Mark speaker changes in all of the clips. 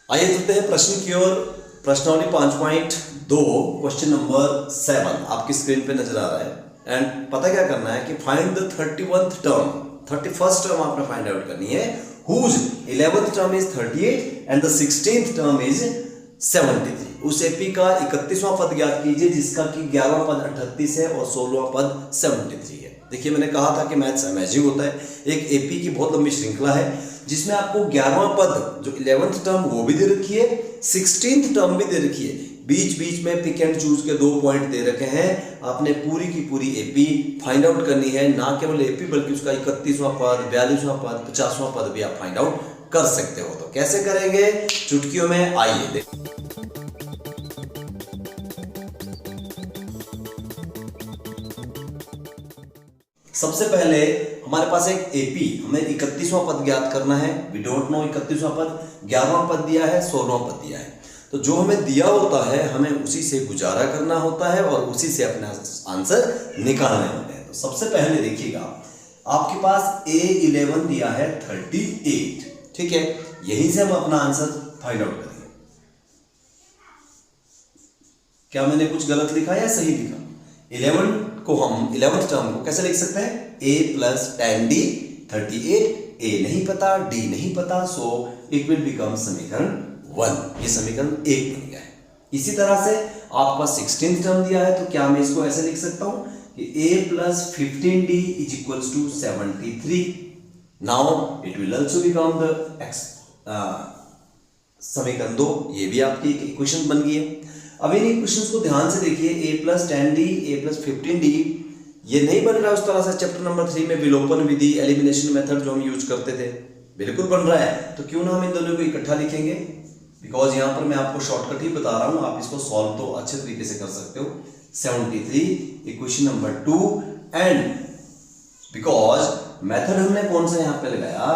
Speaker 1: आइए चलते हैं प्रश्न की ओर। प्रश्नावली 5.2 क्वेश्चन नंबर 7 आपकी स्क्रीन पे नजर आ रहा है। एंड पता क्या करना है कि find the 31st term, 31st term आपने फाइंड आउट करनी है whose 11th term is 38 and the 16th term is 73। उस एपी का 31वां पद ज्ञात कीजिए जिसका कि 11वां पद 38 है और 16वां पद 73 है। देखिए मैंने कहा था कि मैथ्स अमेजिंग होता है। एक एपी की बहुत लंबी श्रृंखला है जिसमें आपको 11वां पद जो 11th टर्म वो भी दे रखी है, 16th टर्म भी दे रखी है, बीच बीच में पिक एंड चूज के 2 पॉइंट दे रखे हैं। आपने पूरी की पूरी एपी फाइंड आउट करनी है, ना केवल एपी बल्कि उसका 31वां पद, 42वां पद, 50वां पद भी आप फाइंड आउट कर सकते हो। तो कैसे करेंगे चुटकियों में, आइए देखिए। सबसे पहले हमारे पास एक एपी, हमें 31वां पद ज्ञात करना है। वी डोंट नो 31वां पद, 11वां पद दिया है, 16वां पद दिया है। तो जो हमें दिया होता है हमें उसी से गुजारा करना होता है और उसी से अपना आंसर निकालने होते हैं। तो सबसे पहले देखिएगा आपके पास A11 दिया है 38, ठीक है। यहीं से हम अपना आंसर फाइंड आउट करेंगे। क्या मैंने कुछ गलत लिखा या सही लिखा? 11 को हम 11th टर्म को कैसे लिख सकते हैं? A plus tan D 38, A नहीं पता, D नहीं पता, सो इट विल बिकम समीकरण 1। ये समीकरण 1 बन गया है। इसी तरह से आपके पास 16th टर्म दिया है तो क्या मैं इसको ऐसे लिख सकता हूं कि A plus 15D is equals to 73। Now it will also become the समीकरण 2। ये भी आपकी एक इक्वेशन बन गई है। अब इन इक्वेशंस को ध्यान से देखिए, A plus 10D, A plus 15D, ये नहीं बन रहा है उस तरह से चैप्टर नंबर 3 में विलोपन विधि, एलिमिनेशन मेथड जो हम यूज करते थे, बिल्कुल बन रहा है। तो क्यों ना हम इन दोनों को इकट्ठा लिखेंगे, बिकॉज यहाँ पर मैं आपको शॉर्टकट ही बता रहा हूँ, आप इसको सॉल्व तो अच्छे तरीके से कर सकते हो। 73 equation number 2, and because method हमने कौन सा यहाँ पे लगाया,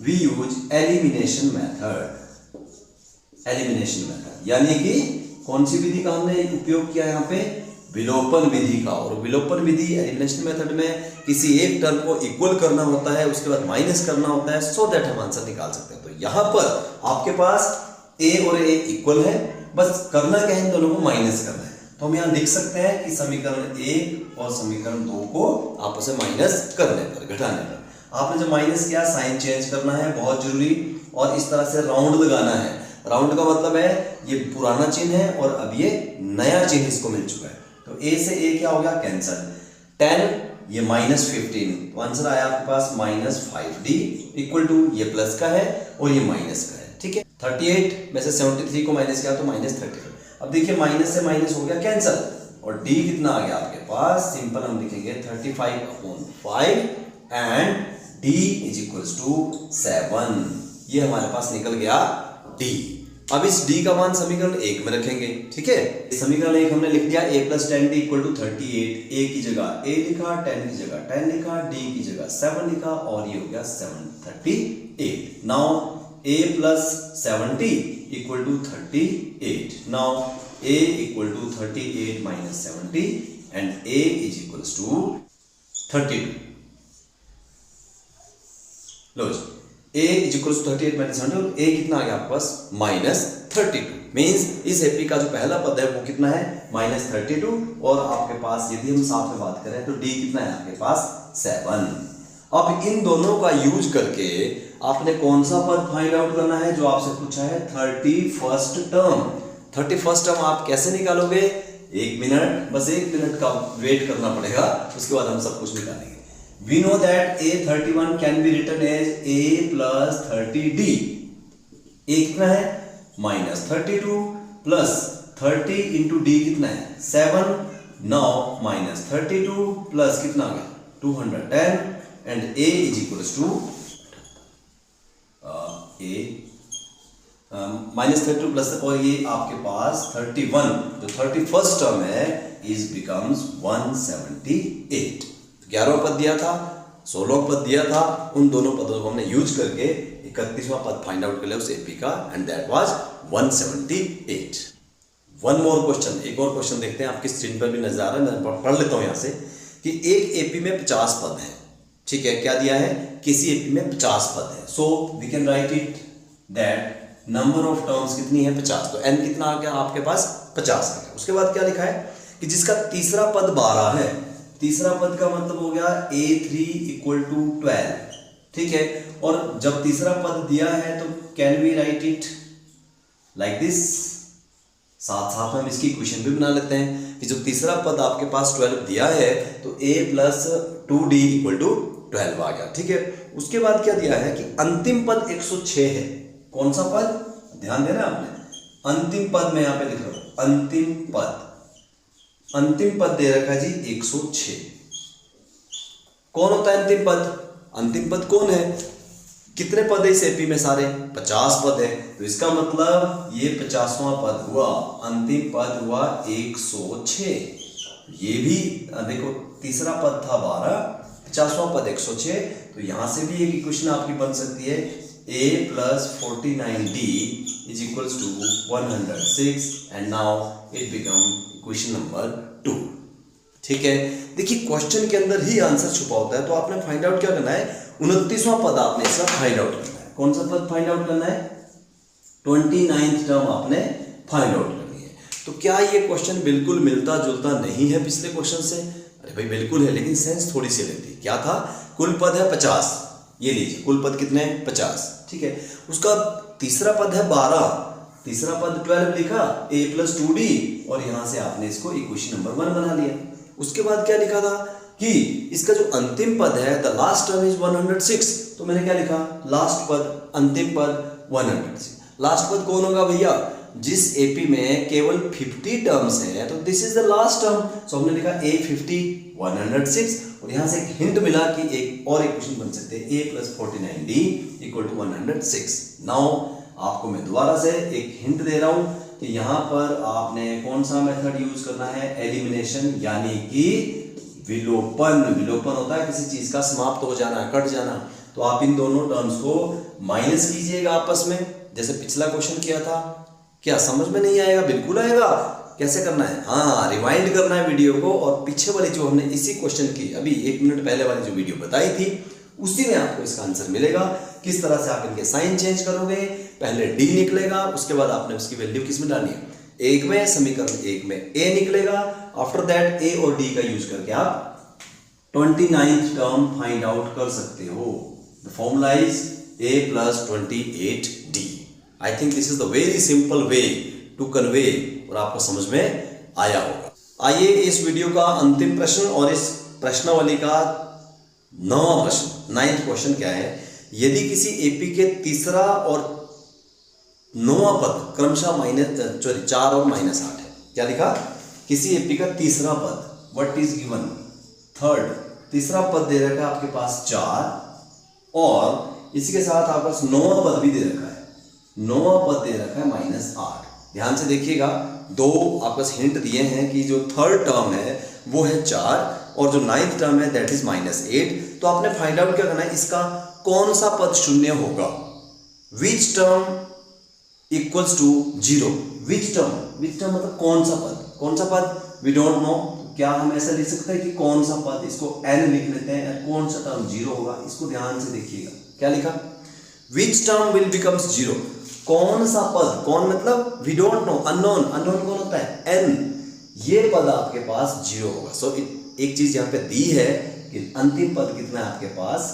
Speaker 1: we use elimination method. Elimination method यानी कि कौन सी विधि का हमने उपयोग किया यहाँ पे? विलोपन विधि का। और विलोपन विधि एलिमिनेशन मेथड में किसी एक टर्म को इक्वल करना होता है, उसके बाद माइनस करना होता है, सो दैट हम आंसर निकाल सकते हैं। तो यहाँ पर आपके पास A और A इक्वल है, बस करना क्या है, इन दोनों को माइनस करना है। तो हम यहाँ लिख सकते हैं कि समीकरण 1 और समीकरण 2 को आपस में माइनस करने पर, घटाने पर, आपने जब माइनस किया साइन चेंज करना है, बहुत जरूरी। और इस तरह से राउंड लगाना है। राउंड का मतलब है ये पुराना चिन्ह है और अब ये नया चिन्ह इसको मिल चुका है। तो A से A क्या हो गया? कैंसल। 10 ये -15, तो आंसर आया आपके पास -5D इक्वल टू, ये प्लस का है और ये माइनस का है, ठीक है। 38 में से 73 को माइनस किया तो -35। अब देखिए माइनस से माइनस हो गया कैंसल, और D कितना आ गया आपके पास? सिंपल हम लिखेंगे 35/5 and D is equals to 7। ये हमारे पास निकल गया D। अब इस D का मान समीकरण 1 में रखेंगे, ठीक है। समीकरण 1 हमने लिख दिया A plus 10D equal to 38। A की जगह A लिखा, 10 की जगह 10 लिखा, D की जगह 7 लिखा और ये हो गया 738। Now A plus 70 equal to 38। Now A equal to 38 minus 70 and A is equals to 32। लो जी, A is equals to 38 minus 70 और A कितना आ गया आपके पास? -32। मीन्स इस एपी का जो पहला पद है वो कितना है? -32। और आपके पास यदि हम साथ में बात करें तो D कितना है आपके पास? 7। अब इन दोनों का यूज करके आपने कौन सा पद फाइंड आउट करना है जो आपसे पूछा है? 31st term. 31st टर्म आप कैसे निकालोगे? 1 मिनट, बस 1 मिनट का वेट करना पड़ेगा, उसके बाद हम सब कुछ निकालेंगे। We know that A31 can be written as A plus 30D। A कितना है? -32 plus 30 into D कितना है? 7। Now -32 plus कितना आ गया? 210 and A is equals to -32 plus, और ये आपके पास 31 जो 31st टर्म है is becomes 178। 11वां पद दिया था, 16वां पद दिया था, उन दोनों पदों को हमने यूज करके 31वां पद फाइंड आउट कर लिया उस एपी का, and that was 178। One more question, एक और क्वेश्चन देखते हैं, आपकी स्क्रीन पर भी नजर आ रहा है, मैं पढ़ लेता हूं यहां से कि एक एपी में 50 पद है, ठीक है। क्या दिया है? किसी एपी में 50 पद है। So we can write it that number of terms कितनी है 50, तो n कितना आ गया आपके पास 50 आ गया। उसके बाद क्या लिखा है कि जिसका तीसरा पद 12 है, तीसरा पद का मतलब हो गया a3 इक्वल टू 12, ठीक है। और जब तीसरा पद दिया है तो can we write it like this, साथ साथ में हम इसकी इक्वेशन भी बना लेते हैं कि जो तीसरा पद आपके पास 12 दिया है तो a plus 2d equal to 12 आ गया, ठीक है। उसके बाद क्या दिया है कि अंतिम पद 106 है। कौन सा पद, ध्यान देना आपने, अंतिम पद मैं यहां पे लिख रहा हूं, अंतिम पद, अंतिम पद दे रखा है जी 106। कौन होता है अंतिम पद, अंतिम पद कौन है, कितने पद है इस एपी में, सारे 50 पद है, तो इसका मतलब ये 50वां पद हुआ, अंतिम पद हुआ 106। ये भी देखो तीसरा पद था 12, 50वां पद 106, तो यहां से भी एक इक्वेशन आपकी बन सकती है a plus 49d is equals to 106 and now it become equation number 2, ठीक है। देखिए क्वेश्चन के अंदर ही आंसर छुपा होता है, तो आपने फाइंड आउट क्या करना है, 29वां पद आपने इसका फाइंड आउट करना है। कौन सा पद फाइंड आउट करना है, 29th टर्म आपने फाइंड आउट करनी है। तो क्या ये क्वेश्चन बिल्कुल मिलता जुलता नहीं है पिछले क्वेश्चन से, अरे भाई बिल्कुल है, लेकिन सेंस थोड़ी सी लेती है। क्या था, कुल पद है 50, ये लीजिए कुल पद कितने हैं 50, ठीक है। उसका तीसरा पद है 12, तीसरा पद 12 लिखा, a प्लस 2d, और यहां से आपने इसको इक्वेशन नंबर 1 बना लिया। उसके बाद क्या लिखा था कि इसका जो अंतिम पद है द लास्ट टर्म इज 106, तो मैंने क्या लिखा, लास्ट पद, अंतिम पद 106। लास्ट पद कौन होगा भैया, जिस एपी में केवल 50 टर्म्स हैं, तो this is the last term, so हमने लिखा a50 106, और यहां से एक हिंट मिला कि एक और इक्वेशन बन सकते हैं a plus 49d equal to 106। Now आपको मैं दोबारा से एक हिंट दे रहा हूं कि यहां पर आपने कौन सा मेथड यूज करना है, एलिमिनेशन, यानी कि विलोपन। विलोपन होता है किसी चीज का समाप्त हो जाना, कट जाना, तो आप इन दोनों टर्म्स को माइनस कीजिएगा आपस में, जैसे पिछला क्वेश्चन किया था। क्या समझ में नहीं आएगा, बिल्कुल आएगा। कैसे करना है, हाँ रिवाइंड करना है वीडियो को, और पीछे वाली जो हमने इसी क्वेश्चन की अभी 1 मिनट पहले वाली जो वीडियो बताई थी उसी में आपको इसका आंसर मिलेगा। किस तरह से आप इनके साइन चेंज करोगे, पहले d निकलेगा, उसके बाद आपने उसकी वैल्यू किस में डालनी है, एक में, समीकरण 1 में a निकलेगा, आफ्टर दैट a और d का यूज करके आप 29th टर्म फाइंड आउट कर सकते हो। The formula is a plus 28d। I think this is the very simple way to convey, और आपको समझ में आया होगा। आइए इस वीडियो का अंतिम प्रश्न और इस प्रश्नावली का 9वां प्रश्न, 9th क्वेश्चन क्या है, यदि किसी एपी के तीसरा और 9वां पद क्रमशः -4 और -8 है। क्या लिखा, किसी एपी का तीसरा पद, व्हाट इज गिवन, थर्ड, तीसरा पद दे रखा है आपके पास 4, और इसी के साथ आपके पास 9वां पद भी दे रखा है, 9वां पद दे रखा है -8। ध्यान से देखिएगा, दो आपके पास हिंट दिए हैं कि जो थर्ड टर्म है वो है 4 और जो 9th टर्म है दैट इज -8। तो आपने फाइंड आउट क्या करना है, इसका कौन सा पद शून्य होगा, which term equals to 0, which term मतलब कौन सा पद, कौन सा पद, वी डोंट नो। क्या हम ऐसा लिख सकते हैं कि कौन सा पद, इसको n लिख लेते हैं, कौन सा टर्म 0 होगा, इसको ध्यान से देखिएगा। क्या लिखा, विच टर्म विल बिकम्स 0, कौन सा पद, कौन मतलब we don't know, unknown, unknown कौन होता है n, ये पद आपके पास 0 होगा। सो एक चीज यहाँ पे दी है कि अंतिम पद कितना है आपके पास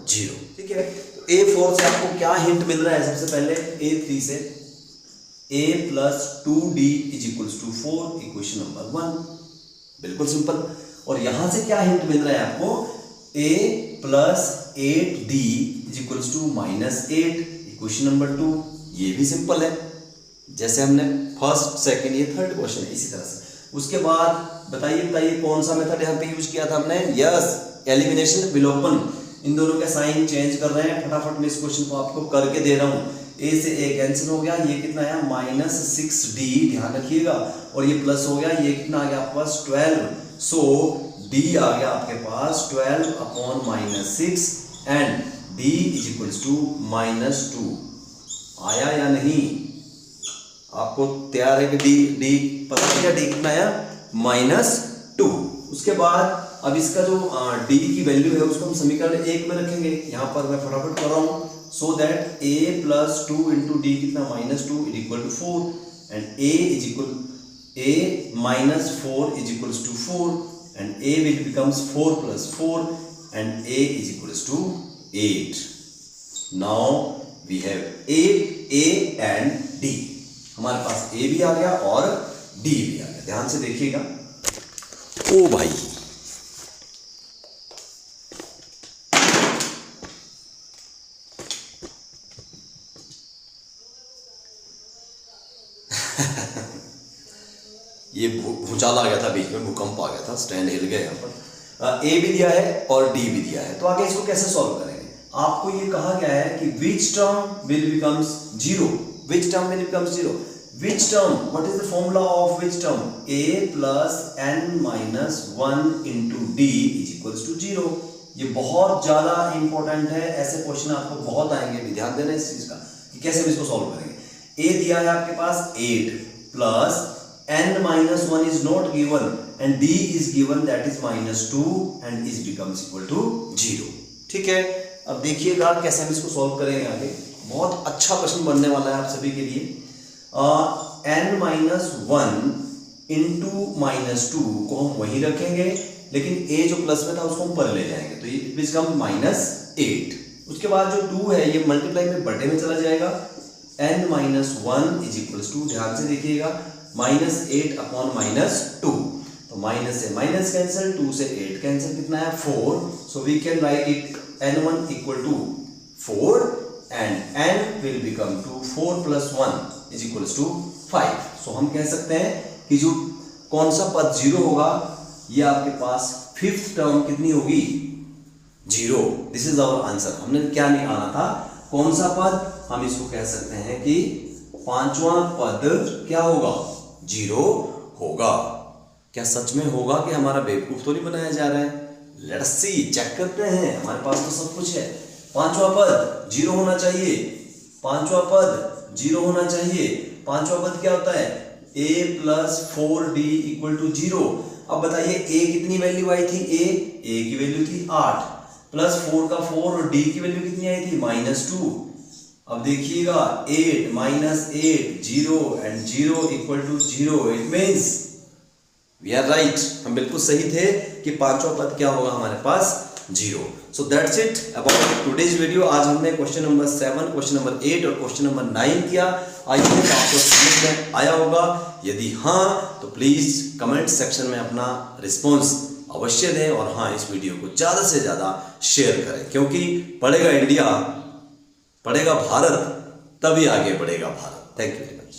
Speaker 1: 0, ठीक है। तो A4 से आपको क्या हिंट मिल रहा है, सबसे पहले A3 से a plus 2d is equals to 4, equation number 1, बिल्कुल सिंपल। और यहां से क्या हिंट मिल रहा है आपको, a plus 8d is equals to -8, equation number 2, ये भी सिंपल है, जैसे हमने फर्स्ट सेकंड ये थर्ड क्वेश्चन है, इसी तरह से। उसके बाद बताइए कौन सा मेथड यहाँ पे यूज किया था हमने, यस एलिमिनेशन, विलोपन। इन दोनों के साइन चेंज कर रहे हैं, फटाफट मैं इस क्वेश्चन को आपको करके दे रहा हूँ। a से a कैंसिल हो गया, ये कितना है -6d, ध्यान रखिएगा, और ये प्लस हो गया, ये कितना आ गया आपके पास 12, सो d आ गया आपके पास 12 upon -6 and d is equals to -2। आया या नहीं, आपको तैयार है कि d पता चला, d कितना आया -2। उसके बाद अब इसका जो d की वैल्यू है उसको हम समीकरण 1 में रखेंगे, यहाँ पर मैं फटाफट कर रहा हूँ, so that a plus 2 into D कितना -2 is equal to 4 and a minus 4 is equals to 4 and a will becomes 4 plus 4 and a is equals to 8. Now we have 8 a and d. हमारे पास a भी आ गया और d भी आ गया। ध्यान से देखिएगा। ओ भाई ये भूचाल आ गया था, बीच में भूकंप आ गया था, स्टैंड हिल गया यहाँ पर। ए भी दिया है और डी भी दिया है, तो आगे इसको कैसे सॉल्व करेंगे? आपको ये कहा गया है कि which term will becomes zero, which term will becomes zero, which term, what is the formula of which term? a plus n minus 1 into D is equals to 0। ये बहुत ज्यादा इंपॉर्टेंट है, ऐसे क्वेश्चन आपको बहुत आएंगे, भी ध्यान देना इस चीज का कि कैसे हम इसको सॉल्व करेंगे। a दिया है आपके पास 8 plus n minus 1 is not given and d is given, that is -2 and is becomes equal to 0। ठीक है, अब देखिएगा कैसे हम इसको सॉल्व करेंगे आगे। बहुत अच्छा प्रश्न बनने वाला है आप सभी के लिए। n minus 1 इंटू -2 को हम वहीं रखेंगे, लेकिन a जो प्लस में था उसको हम पर ले जाएंगे, तो ये बिकम -8। उसके बाद जो 2 है ये मल्टीप्लाई में बटे में चला जाएगा। n minus 1 is equals to, ध्यान से देखिएगा, -8 अपॉन -2, तो माइनस से माइनस कैंसिल, 2 से 8 कैंसिल, कितना है 4। So we can write it n1 equal to 4 and n will become to 4 plus 1 is equals to 5। So हम कह सकते हैं कि जो कौन सा पद 0 होगा, ये आपके पास फिफ्थ टर्म कितनी होगी? 0। This is our answer. हमने क्या निकाला था, कौन सा पद? हम इसको कह सकते हैं कि पांचवा पद क्या होगा? 0 होगा। क्या सच में होगा कि हमारा बेवकूफ तो नहीं बनाया जा रहा है? लेट्स सी, चेक करते हैं, हमारे पास तो सब कुछ है। पांचवा पद 0 होना चाहिए, पांचवा पद 0 होना चाहिए। पांचवा पद क्या होता है? a plus 4d equal to 0। अब बताइए a कितनी वैल्यू आई थी? a की वैल्यू थी 8 प्लस 4 का 4 और d की वैल्यू कितनी आई थी? -2। अब देखिएगा 8 minus 8 0 and 0 equal to 0, it means we are right, हम बिल्कुल सही थे कि पांचवा पद क्या होगा हमारे पास? 0। So that's it about today's video. आज हमने क्वेश्चन नंबर 7, क्वेश्चन नंबर 8 और क्वेश्चन नंबर 9 किया। आई होप आपको समझ में आया होगा। यदि हाँ तो प्लीज कमेंट सेक्शन में अपना रिस्पॉन्स अवश्य दें, और हाँ, इस वीडियो को ज़्यादा से ज़्यादा शेयर करें, क्योंकि पढ़ेगा इंडिया, पढ़ेगा भारत, तभी आगे बढ़ेगा Bharat. Thank you very much.